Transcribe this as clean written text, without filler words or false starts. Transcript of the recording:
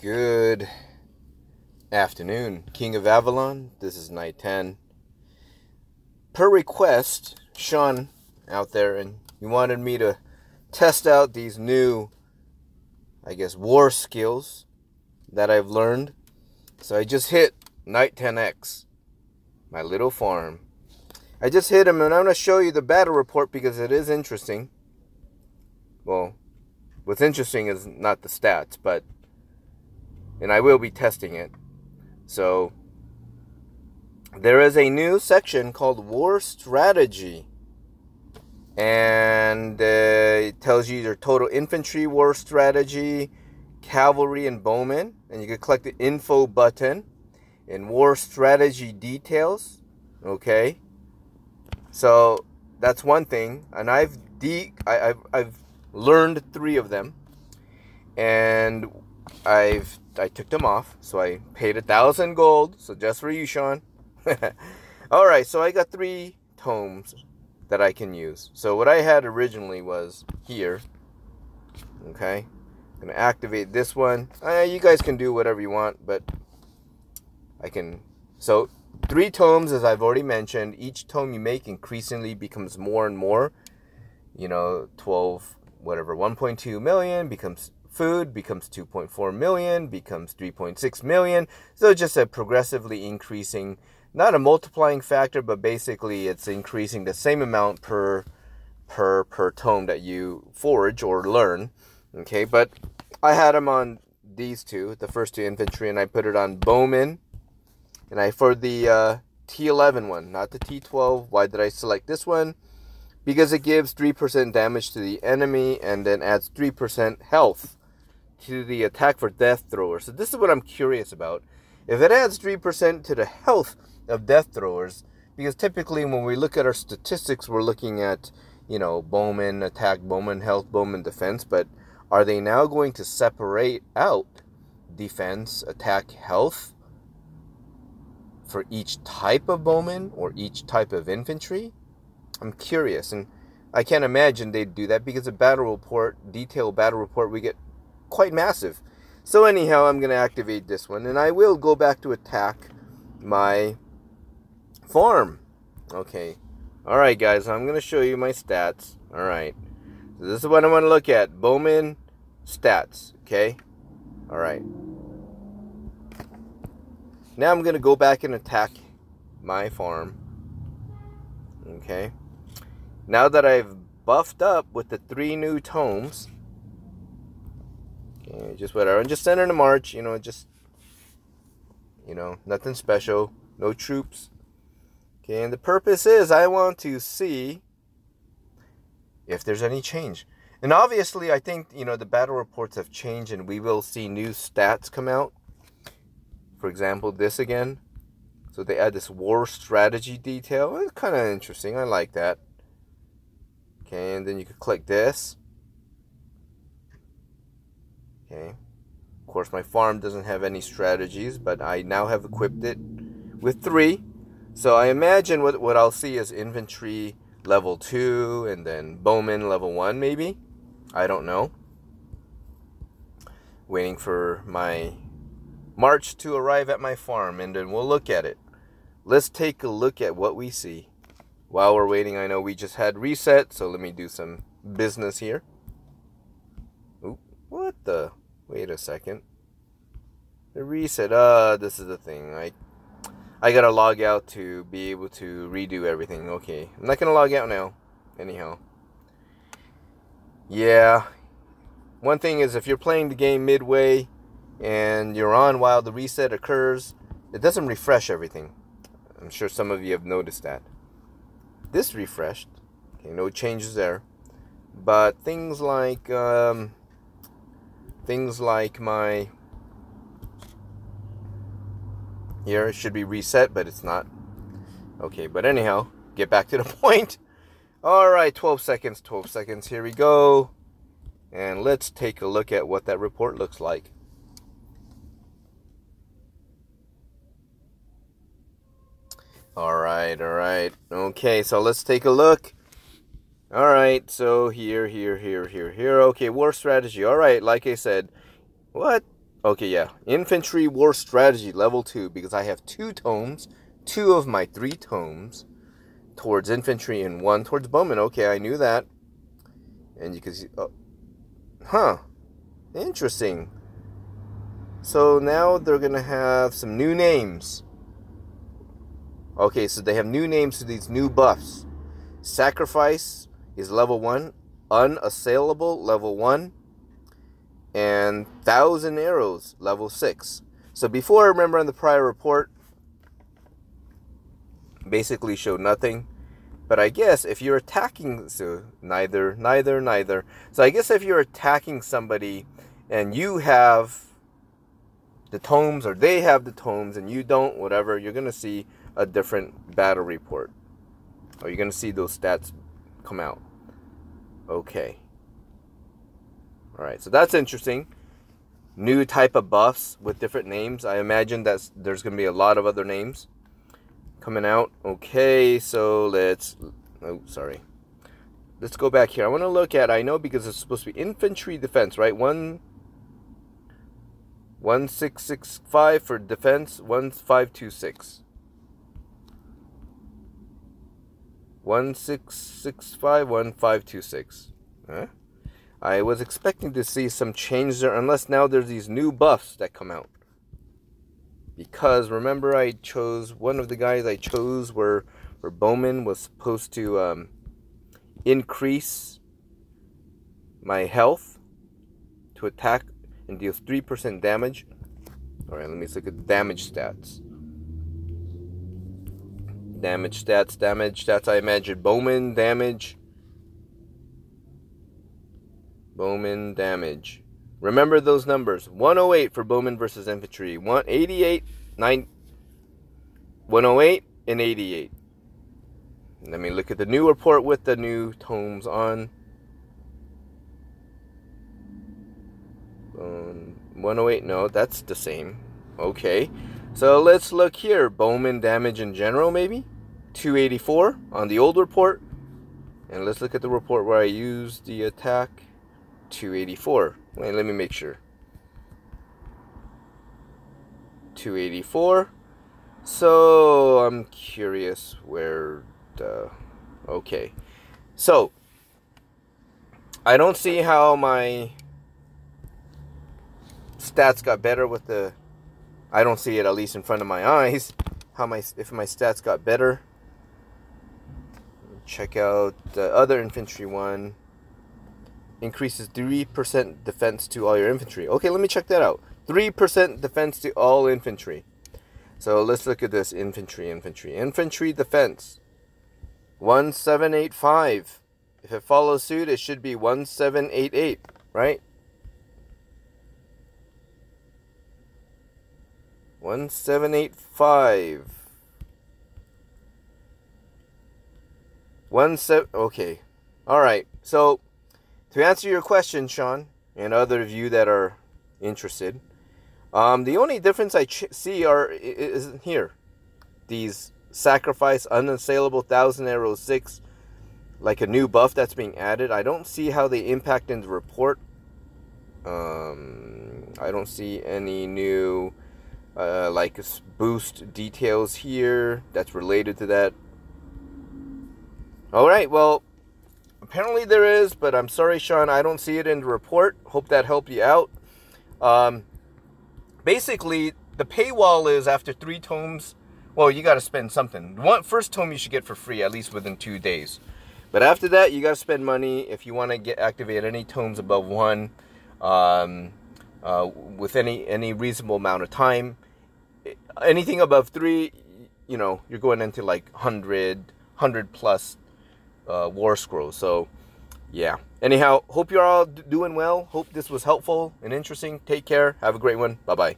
Good afternoon, King of Avalon. This is night 10. Per request, Sean out there, and he wanted me to test out these new, war skills that I've learned. So I just hit night 10X, my little farm. I just hit him, and I'm going to show you the battle report because it is interesting. Well, what's interesting is not the stats, and I will be testing it. So, there is a new section called War Strategy. And it tells you your total infantry war strategy, cavalry, and bowmen. And you can click the info button and war strategy details. Okay. So, that's one thing. And I've learned 3 of them. And I took them off, so I paid 1,000 gold, so just for you, Sean. Alright, so I got 3 tomes that I can use. So what I had originally was here. Okay, I'm going to activate this one. You guys can do whatever you want, but I can. So 3 tomes, as I've already mentioned. Each tome you make increasingly becomes more and more. 1.2 million becomes food, becomes 2.4 million, becomes 3.6 million. So just a progressively increasing, not a multiplying factor, but basically it's increasing the same amount per tome that you forge or learn. Okay, but I had them on these 2, the first 2 infantry, and I put it on bowmen. And for the T11 one, not the T12. Why did I select this one? Because it gives 3% damage to the enemy and then adds 3% health to the attack for death throwers. So this is what I'm curious about. If it adds 3% to the health of death throwers, because typically when we look at our statistics, we're looking at, bowman attack, bowman health, bowman defense, but are they now going to separate out defense, attack, health for each type of bowman or each type of infantry? I'm curious, and I can't imagine they'd do that because a battle report, detailed battle report, we get quite massive. So anyhow, I'm going to activate this one, and I will go back to attack my farm. Okay. Alright, guys, I'm going to show you my stats. Alright. So this is what I want to look at. Bowman stats. Okay. Alright. Now I'm going to go back and attack my farm. Okay. Now that I've buffed up with the 3 new tomes, okay, just whatever, I'm just sending a march, nothing special, no troops. Okay, and the purpose is I want to see if there's any change. And obviously, I think, the battle reports have changed and we will see new stats come out. For example, this again. So they add this war strategy detail. It's kind of interesting. I like that. Okay, and then you could click this. Okay. Of course, my farm doesn't have any strategies, but I now have equipped it with 3. So I imagine what I'll see is infantry level 2 and then bowman level 1 maybe. I don't know. Waiting for my march to arrive at my farm, and then we'll look at it. Let's take a look at what we see. While we're waiting, I know we just had reset, so let me do some business here. Oop, what the? Wait a second. The reset, this is the thing. I gotta log out to be able to redo everything. Okay, I'm not gonna log out now. Anyhow. Yeah. One thing is, if you're playing the game midway and you're on while the reset occurs, it doesn't refresh everything. I'm sure some of you have noticed that. This refreshed. Okay, no changes there. But things like my here, it should be reset, but it's not. Okay, but anyhow, get back to the point. Alright, 12 seconds, here we go. And let's take a look at what that report looks like. Alright. Okay, so let's take a look. Alright, so here. Okay, war strategy. Alright, like I said. What? Okay, yeah. Infantry War Strategy, level 2, because I have 2 tomes, 2 of my 3 tomes towards infantry and 1 towards bowmen. Okay, I knew that. And you can see, oh, huh, interesting. So now they're going to have some new names. Okay, so they have new names to these new buffs. Sacrifice is level 1, Unassailable, level 1, and 1,000 Arrows, level 6. So before, remember on the prior report, basically showed nothing. But I guess if you're attacking, so neither. So I guess if you're attacking somebody and you have the tomes or they have the tomes and you don't, whatever, you're going to see a different battle report. Or you're going to see those stats come out. Okay. Alright, so that's interesting. New type of buffs with different names. I imagine that there's going to be a lot of other names coming out. Okay, so let's go back here. I want to look at, I know because it's supposed to be infantry defense, right? 1665 for defense, 1526. 1665, 1526. Huh? I was expecting to see some change there, unless now there's these new buffs that come out. Because remember, I chose one of the guys I chose where Bowman was supposed to increase my health to attack and deals 3% damage. Alright, let me look at damage stats. Damage stats, I imagine Bowman damage. Bowman damage. Remember those numbers. 108 for Bowman versus infantry. 188, 108, and 88. Let me look at the new report with the new tomes on. 108, no, that's the same. Okay. So let's look here. Bowman damage in general, maybe? 284 on the old report. And let's look at the report where I used the attack. 284. Wait, let me make sure. 284. So I'm curious where the... Okay. So I don't see how my stats got better with the... I don't see it, at least in front of my eyes. If my stats got better. Check out the other infantry one. Increases 3% defense to all your infantry. Okay, let me check that out. 3% defense to all infantry. So let's look at this infantry defense. 1785. If it follows suit, it should be 1788, right? 1785. Okay. Alright, so to answer your question, Sean, and other of you that are interested, the only difference I see is here. These sacrifice, unassailable, 1,000 arrows 6, like a new buff that's being added. I don't see how they impact in the report. I don't see any new like boost details here that's related to that. Alright, well, apparently there is, but I'm sorry, Sean, I don't see it in the report. Hope that helped you out. Basically, the paywall is after 3 tomes, well, you got to spend something. First tome you should get for free, at least within 2 days. But after that, you got to spend money if you want to activate any tomes above 1 with any reasonable amount of time. Anything above 3, you know, you're going into like 100 plus war scrolls. So yeah, anyhow, hope you're all doing well. Hope this was helpful and interesting. Take care, have a great one. Bye bye.